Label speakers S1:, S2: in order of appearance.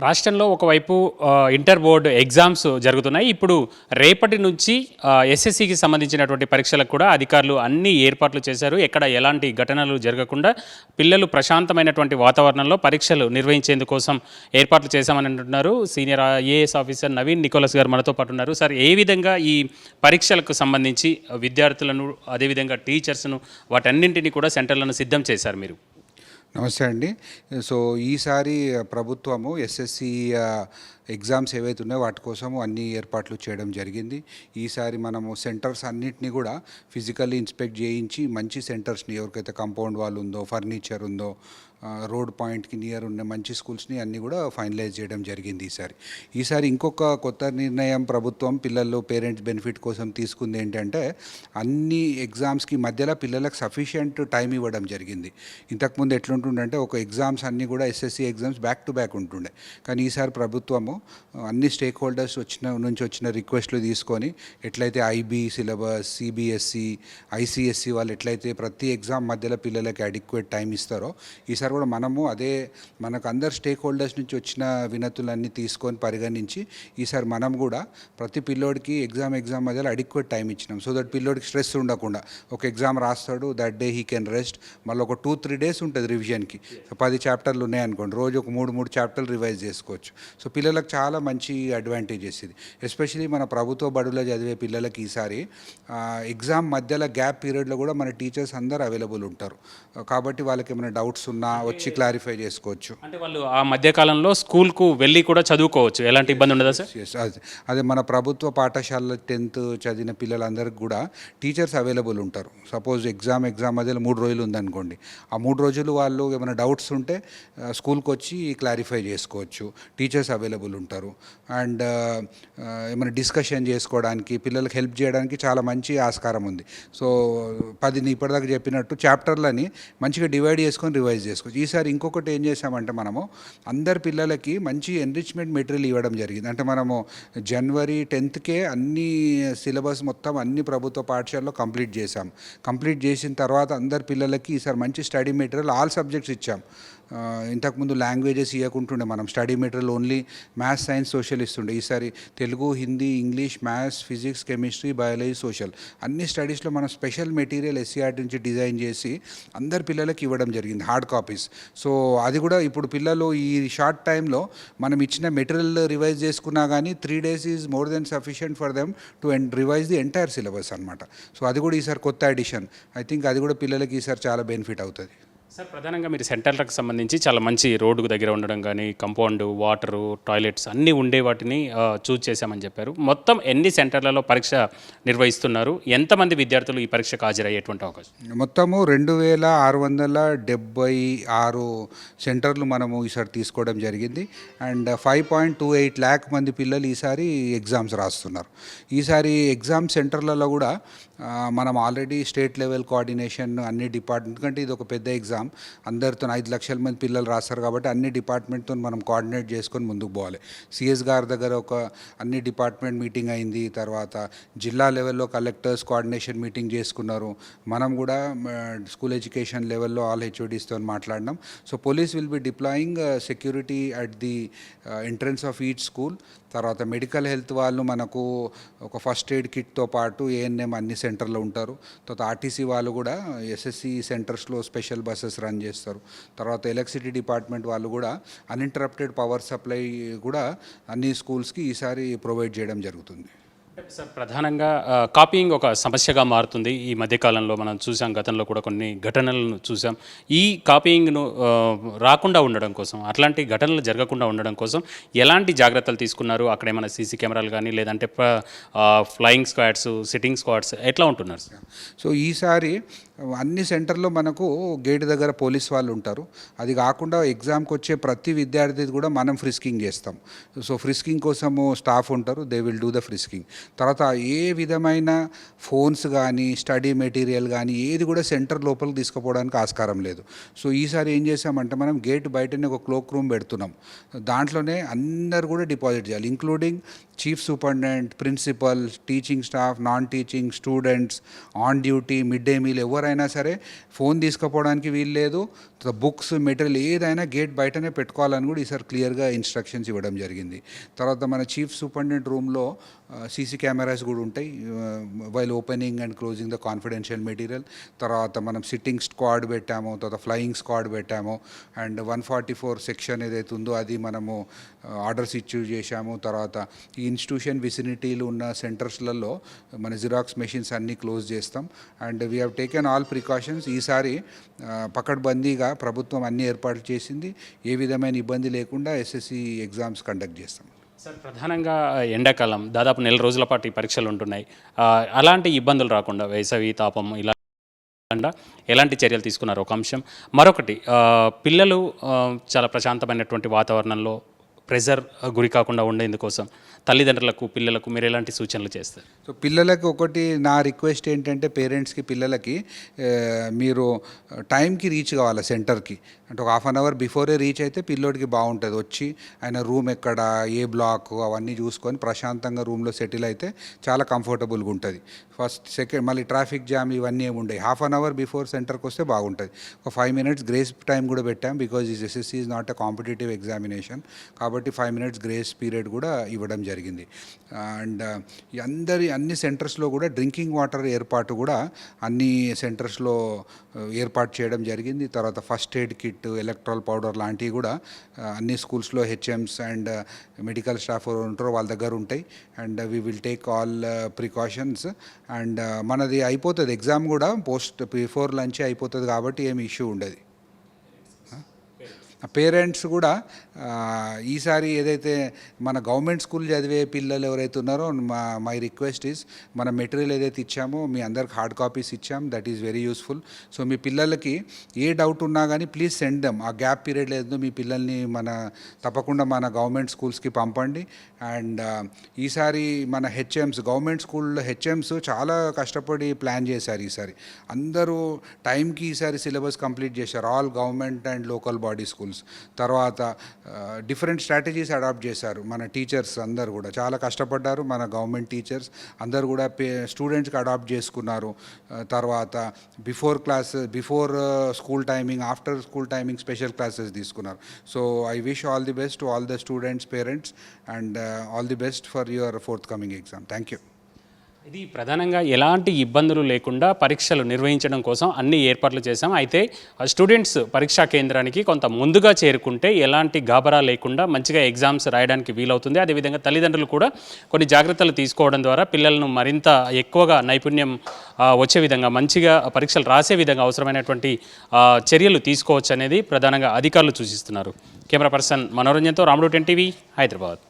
S1: రాష్ట్రంలో ఒకవైపు inter board exams జరుగుతున్నాయి. ఇప్పుడు రేపటి నుంచి ఎస్ఎస్సికి సంబంధించినటువంటి పరీక్షలకు కూడా అధికారులు అన్ని ఏర్పాట్లు చేశారు. ఎక్కడ ఎలాంటి ఘటనలు జరగకుండా పిల్లలు ప్రశాంతమైనటువంటి వాతావరణంలో పరీక్షలు నిర్వహించేందుకోసం ఏర్పాట్లు చేశామని అంటున్నారు. Senior IAS officer Naveen Nicolas గారు మనతో పాటు ఉన్నారు. సార్, ఏ విధంగా ఈ పరీక్షలకు సంబంధించి విద్యార్థులను, అదేవిధంగా టీచర్స్ను, వాటన్నింటినీ కూడా సెంటర్లను సిద్ధం చేశారు మీరు?
S2: నమస్తే అండి. సో ఈసారి ప్రభుత్వము ఎస్ఎస్సి ఎగ్జామ్స్ ఏవైతే ఉన్నాయో వాటి కోసము అన్ని ఏర్పాట్లు చేయడం జరిగింది. ఈసారి మనము సెంటర్స్ అన్నిటినీ కూడా ఫిజికల్లీ ఇన్స్పెక్ట్ చేయించి మంచి సెంటర్స్ని, ఎవరికైతే కాంపౌండ్ వాల్ ఉందో, ఫర్నిచర్ ఉందో, రోడ్ పాయింట్కి నియర్ ఉన్న మంచి స్కూల్స్ని అన్నీ కూడా ఫైనలైజ్ చేయడం జరిగింది. ఈసారి ఇంకొక కొత్త నిర్ణయం ప్రభుత్వం పిల్లలు పేరెంట్స్ బెనిఫిట్ కోసం తీసుకుంది ఏంటంటే, అన్ని ఎగ్జామ్స్కి మధ్యలో పిల్లలకు సఫిషియంట్ టైం ఇవ్వడం జరిగింది. ఇంతకుముందు ఎట్లుంటుండే, ఒక ఎగ్జామ్స్ అన్నీ కూడా SSC exams back to back ఉంటుండే. కానీ ఈసారి ప్రభుత్వము అన్ని స్టేక్ హోల్డర్స్ వచ్చిన రిక్వెస్ట్లు తీసుకొని, ఎట్లయితే ఐబీ సిలబస్, సిబిఎస్సి, ఐసిఎస్సి వాళ్ళు ఎట్లయితే ప్రతి ఎగ్జామ్ మధ్యలో పిల్లలకి అడిక్వేట్ టైం ఇస్తారో, ఈసారి కూడా మనము అదే మనకు అందరు స్టేక్ హోల్డర్స్ నుంచి వచ్చిన వినతులన్నీ తీసుకొని పరిగణించి ఈసారి మనం కూడా ప్రతి పిల్లోడికి ఎగ్జామ్ మధ్యలో అడిక్వేట్ టైం ఇచ్చినాం. సో దట్ పిల్లోడికి స్ట్రెస్ ఉండకుండా ఒక ఎగ్జామ్ రాస్తాడు, that day he can rest. మళ్ళీ ఒక 2-3 days ఉంటుంది రివిజన్కి. సో 10 చాప్టర్లు ఉన్నాయనుకోండి, రోజు ఒక 3 చాప్టర్లు రివైజ్ చేసుకోవచ్చు. సో పిల్లలకు చాలా మంచి అడ్వాంటేజెస్ ఇది. ఎస్పెషలీ మన ప్రభుత్వ బడులో చదివే పిల్లలకి ఈసారి ఎగ్జామ్ మధ్యలో గ్యాప్ పీరియడ్లో కూడా మన టీచర్స్ అందరూ అవైలబుల్ ఉంటారు. కాబట్టి వాళ్ళకి ఏమైనా డౌట్స్ ఉన్నా వచ్చి క్లారిఫై చేసుకోవచ్చు.
S1: అంటే వాళ్ళు ఆ మధ్యకాలంలో స్కూల్కు వెళ్ళి కూడా చదువుకోవచ్చు, ఎలాంటి ఇబ్బంది ఉండదా సార్?
S2: అదే మన ప్రభుత్వ పాఠశాల 10th చదివిన పిల్లలందరికీ కూడా టీచర్స్ అవైలబుల్ ఉంటారు. సపోజ్ ఎగ్జామ్ మధ్యలో 3 రోజులు ఉందనుకోండి, ఆ 3 రోజులు వాళ్ళు ఏమైనా డౌట్స్ ఉంటే స్కూల్కి వచ్చి క్లారిఫై చేసుకోవచ్చు. టీచర్స్ అవైలబుల్ ఉంటారు. అండ్ ఏమైనా డిస్కషన్ చేసుకోవడానికి, పిల్లలకు హెల్ప్ చేయడానికి చాలా మంచి ఆస్కారం ఉంది. సో 10 ఇప్పటిదాకా చెప్పినట్టు చాప్టర్లని మంచిగా డివైడ్ చేసుకొని రివైజ్ చేసుకోవచ్చు. ఈసారి ఇంకొకటి ఏం చేసామంటే, మనము అందరి పిల్లలకి మంచి ఎన్రిచ్మెంట్ మెటీరియల్ ఇవ్వడం జరిగింది. అంటే మనము January 10th అన్ని సిలబస్ మొత్తం అన్ని ప్రభుత్వ పాఠశాలలో కంప్లీట్ చేసిన తర్వాత అందరి పిల్లలకి ఈసారి మంచి స్టడీ మెటీరియల్ ఆల్ సబ్జెక్ట్స్ ఇచ్చాం. ఇంతకుముందు లాంగ్వేజెస్ ఇవ్వకుంటుండే, మనం study material only maths, science, social ఇస్తుండే. ఈసారి Telugu, Hindi, English, maths, physics, chemistry, biology, social అన్ని స్టడీస్లో మనం స్పెషల్ మెటీరియల్ ఎస్సీఆర్టీ నుంచి డిజైన్ చేసి అందరి పిల్లలకి ఇవ్వడం జరిగింది, హార్డ్ కాపీస్. సో అది కూడా ఇప్పుడు పిల్లలు ఈ షార్ట్ టైంలో మనం ఇచ్చిన మెటీరియల్ రివైజ్ చేసుకున్నా కానీ 3 days is more than sufficient for them to revise the entire syllabus అనమాట. సో అది కూడా ఈసారి కొత్త ఎడిషన్. ఐ థింక్ అది కూడా పిల్లలకి ఈసారి చాలా బెనిఫిట్ అవుతుంది.
S1: సార్, ప్రధానంగా మీరు సెంటర్లకు సంబంధించి చాలా మంచి రోడ్డుకు దగ్గర ఉండడం కానీ, కంపౌండ్, వాటరు, టాయిలెట్స్ అన్నీ ఉండే వాటిని చూజ్ చేశామని చెప్పారు. మొత్తం ఎన్ని సెంటర్లలో పరీక్ష నిర్వహిస్తున్నారు? ఎంతమంది విద్యార్థులు ఈ పరీక్షకు హాజరయ్యేటువంటి అవకాశం?
S2: మొత్తము 2676 సెంటర్లు మనము ఈసారి తీసుకోవడం జరిగింది. అండ్ 5.28 lakh మంది పిల్లలు ఈసారి ఎగ్జామ్స్ రాస్తున్నారు. ఈసారి ఎగ్జామ్ సెంటర్లలో కూడా మనం ఆల్రెడీ స్టేట్ లెవెల్ కోఆర్డినేషన్ అన్ని డిపార్ట్మెంట్, కంటే ఇది ఒక పెద్ద ఎగ్జామ్, అందరితో 5 లక్షల మంది పిల్లలు రాస్తారు కాబట్టి అన్ని డిపార్ట్మెంట్తో మనం కోఆర్డినేట్ చేసుకొని ముందుకు పోవాలి. సిఎస్ గారి దగ్గర ఒక అన్ని డిపార్ట్మెంట్ మీటింగ్ అయింది. తర్వాత జిల్లా లెవెల్లో కలెక్టర్స్ కోఆర్డినేషన్ మీటింగ్ చేసుకున్నారు. మనం కూడా స్కూల్ ఎడ్యుకేషన్ లెవెల్లో ఆల్ హెచ్ఓడీస్తో మాట్లాడినాం. So police will be deploying security at the entrance of each school. తర్వాత మెడికల్ హెల్త్ వాళ్ళు మనకు ఒక ఫస్ట్ ఎయిడ్ కిట్తో పాటు ఏఎన్ఎం అన్ని సెంటర్లో ఉంటారు. తర్వాత ఆర్టీసీ వాళ్ళు కూడా ఎస్ఎస్సి సెంటర్స్లో స్పెషల్ బస్సెస్ రన్ చేస్తారు. తర్వాత ఎలక్ట్రిసిటీ డిపార్ట్మెంట్ వాళ్ళు కూడా అన్ఇంటరప్టెడ్ పవర్ సప్లై కూడా అన్ని స్కూల్స్కి ఈసారి ప్రొవైడ్ చేయడం జరుగుతుంది.
S1: సార్, ప్రధానంగా కాపీయింగ్ ఒక సమస్యగా మారుతుంది. ఈ మధ్యకాలంలో మనం చూసాం, గతంలో కూడా కొన్ని ఘటనలను చూసాం. ఈ కాపీయింగ్ను రాకుండా ఉండడం కోసం, అట్లాంటి ఘటనలు జరగకుండా ఉండడం కోసం ఎలాంటి జాగ్రత్తలు తీసుకున్నారు? అక్కడ ఏమైనా సీసీ కెమెరాలు కానీ, లేదంటే ఫ్లయింగ్ స్క్వాడ్స్, సిట్టింగ్ స్క్వాడ్స్ ఎట్లా ఉంటున్నారు సార్?
S2: సో ఈసారి అన్ని సెంటర్లో మనకు గేట్ దగ్గర పోలీస్ వాళ్ళు ఉంటారు. అది కాకుండా ఎగ్జామ్కి వచ్చే ప్రతి విద్యార్థి కూడా మనం ఫ్రిస్కింగ్ చేస్తాం. సో ఫ్రిస్కింగ్ కోసము స్టాఫ్ ఉంటారు, they will do the frisking. తర్వాత ఏ విధమైన ఫోన్స్ కానీ, స్టడీ మెటీరియల్ కానీ ఏది కూడా సెంటర్ లోపలికి తీసుకుపోవడానికి ఆస్కారం లేదు. సో ఈసారి ఏం చేసామంటే, మనం గేట్ బయటనే ఒక క్లోక్ రూమ్ పెడుతున్నాం. దాంట్లోనే అందరు కూడా డిపాజిట్ చేయాలి, including chief superintendent, principal, teaching staff, non teaching, students, on duty, mid day meal ఎవరైనా సరే ఫోన్ తీసుకుపోవడానికి వీలు లేదు. బుక్స్, మెటీరియల్ ఏదైనా గేట్ బయటనే పెట్టుకోవాలని కూడా ఈసారి క్లియర్గా ఇన్స్ట్రక్షన్స్ ఇవ్వడం జరిగింది. తర్వాత మన చీఫ్ సూపరింటెండెంట్ రూమ్లో సీసీ కెమెరాస్ కూడా ఉంటాయి while opening and closing the confidential material. తర్వాత మనం సిట్టింగ్ స్క్వాడ్ పెట్టాము, తర్వాత ఫ్లయింగ్ స్క్వాడ్ పెట్టాము, అండ్ 144 సెక్షన్ ఏదైతే ఉందో అది మనము ఆర్డర్స్ ఇష్యూ చేశాము. తర్వాత ఈ ఇన్స్టిట్యూషన్ విసినిటీలు ఉన్న సెంటర్స్లలో మన జిరాక్స్ మెషిన్స్ అన్నీ క్లోజ్ చేస్తాం. And we have taken all precautions. ఈసారి పకడ్బందీగా ప్రభుత్వం అన్ని ఏర్పాట్లు చేసింది. ఏ విధమైన ఇబ్బంది లేకుండా ఎస్ఎస్సి ఎగ్జామ్స్ కండక్ట్ చేస్తాం.
S1: సార్, ప్రధానంగా ఎండాకాలం దాదాపు నెల రోజుల పాటు ఈ పరీక్షలు ఉంటున్నాయి. అలాంటి ఇబ్బందులు రాకుండా వేసవి తాపం ఇలా ఎలాంటి చర్యలు తీసుకున్నారు ఒక అంశం. మరొకటి, పిల్లలు చాలా ప్రశాంతమైనటువంటి వాతావరణంలో ప్రెజర్ గురి కాకుండా ఉండేందుకోసం తల్లిదండ్రులకు, పిల్లలకు మీరు ఎలాంటి సూచనలు చేస్తారు?
S2: సో పిల్లలకు ఒకటి నా రిక్వెస్ట్ ఏంటంటే, పేరెంట్స్కి, పిల్లలకి మీరు టైంకి రీచ్ కావాలి సెంటర్కి. అంటే ఒక హాఫ్ అన్ అవర్ బిఫోరే రీచ్ అయితే పిల్లోడికి బాగుంటుంది. వచ్చి ఆయన రూమ్ ఎక్కడ, ఏ బ్లాక్ అవన్నీ చూసుకొని ప్రశాంతంగా రూమ్లో సెటిల్ అయితే చాలా కంఫర్టబుల్గా ఉంటుంది. ఫస్ట్, సెకండ్, మళ్ళీ ట్రాఫిక్ జామ్ ఇవన్నీ ఏమి ఉండవు. హాఫ్ అన్ అవర్ బిఫోర్ సెంటర్కి వస్తే బాగుంటుంది. ఒక 5 minutes గ్రేస్ టైం కూడా పెట్టాం, బికాజ్ ఈ SSC is not a competitive examination. కాబట్టి 5 minutes గ్రేస్ పీరియడ్ కూడా ఇవ్వడం జరిగింది. అండ్ అన్ని సెంటర్స్లో కూడా డ్రింకింగ్ వాటర్ ఏర్పాటు కూడా అన్ని సెంటర్స్లో ఏర్పాటు చేయడం జరిగింది. తర్వాత first aid kit, electoral powder లాంటివి కూడా అన్ని స్కూల్స్లో హెచ్ఎమ్స్ అండ్ మెడికల్ స్టాఫ్ ఉంటారో వాళ్ళ దగ్గర ఉంటాయి. And we will take all precautions. And మనది అయిపోతుంది ఎగ్జామ్ కూడా బిఫోర్ లంచ్ అయిపోతుంది కాబట్టి ఏమి ఇష్యూ ఉండదు. పేరెంట్స్ కూడా ఈసారి ఏదైతే మన గవర్నమెంట్ స్కూల్ చదివే పిల్లలు ఎవరైతే ఉన్నారో, మై రిక్వెస్ట్ ఈజ్, మన మెటీరియల్ ఏదైతే ఇచ్చామో మీ అందరికి హార్డ్ కాపీస్ ఇచ్చాం. That is very useful. So మీ పిల్లలకి ఏ డౌట్ ఉన్నా కానీ ప్లీజ్ సెండ్ దెమ్. ఆ గ్యాప్ పీరియడ్ లేదో మీ పిల్లల్ని తప్పకుండా మన గవర్నమెంట్ స్కూల్స్కి పంపండి. అండ్ ఈసారి మన హెచ్ఎమ్స్, గవర్నమెంట్ స్కూల్లో హెచ్ఎమ్స్ చాలా కష్టపడి ప్లాన్ చేశారు ఈసారి. అందరూ టైంకి ఈసారి సిలబస్ కంప్లీట్ చేశారు, all government and local body schools. తర్వాత డిఫరెంట్ స్ట్రాటజీస్ అడాప్ట్ చేశారు. మన టీచర్స్ అందరు కూడా చాలా కష్టపడ్డారు. మన గవర్నమెంట్ టీచర్స్ అందరు కూడా స్టూడెంట్స్కి అడాప్ట్ చేసుకున్నారు. తర్వాత before school timing, after school timing special classes తీసుకున్నారు. So I wish all the best to all the students, parents, and all the best for your forthcoming exam. Thank you.
S1: ఇది ప్రధానంగా ఎలాంటి ఇబ్బందులు లేకుండా పరీక్షలు నిర్వహించడం కోసం అన్ని ఏర్పాట్లు చేశాం. అయితే స్టూడెంట్స్ పరీక్షా కేంద్రానికి కొంత ముందుగా చేరుకుంటే ఎలాంటి గాబరా లేకుండా మంచిగా ఎగ్జామ్స్ రాయడానికి వీలవుతుంది. అదేవిధంగా తల్లిదండ్రులు కూడా కొన్ని జాగ్రత్తలు తీసుకోవడం ద్వారా పిల్లలను మరింత ఎక్కువగా నైపుణ్యం వచ్చే విధంగా, మంచిగా పరీక్షలు రాసే విధంగా అవసరమైనటువంటి చర్యలు తీసుకోవచ్చు అనేది ప్రధానంగా అధికారులు సూచిస్తున్నారు. కెమెరా పర్సన్ మనోరంజన్తో రాముడు, 10 TV, హైదరాబాద్.